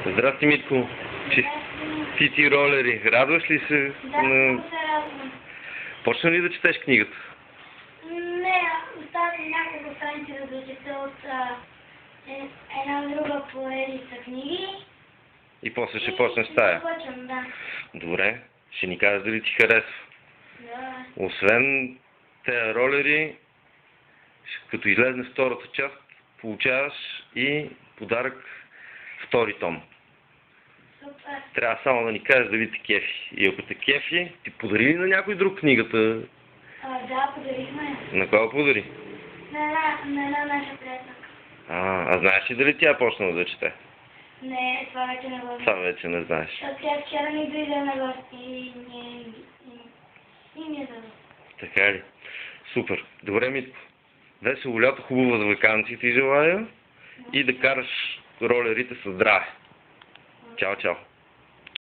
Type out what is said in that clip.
Здрасти, Митко. Чисти ролери. Радваш ли се? Да, много се радвам. Почна ли да четеш книгата? Не, оставям няколко страници да дочета от една друга поредица книги. И после ще почнеш с тая. Започвам, да. Добре. Ще ни кажеш дали ти харесва. Да. Освен тези ролери, като излезне втората част, получаваш и подарък втори том. Супер. Трябва само да ни кажеш дали те кефи. И ако те кефи, ти подари ли на някой друг книгата? Да, подарихме. На кого подари? На една наша приятелка. А знаеш ли дали тя почнала да чете? Не, това вече не го Това знам. вече не знаеш. Защото тя вчера ни дойде на гости и ни даде. Така ли? Супер. Добре, Митко. Весело лято, хубава за ваканции ти желая и да караш ролерите със здраве. Чао, чао.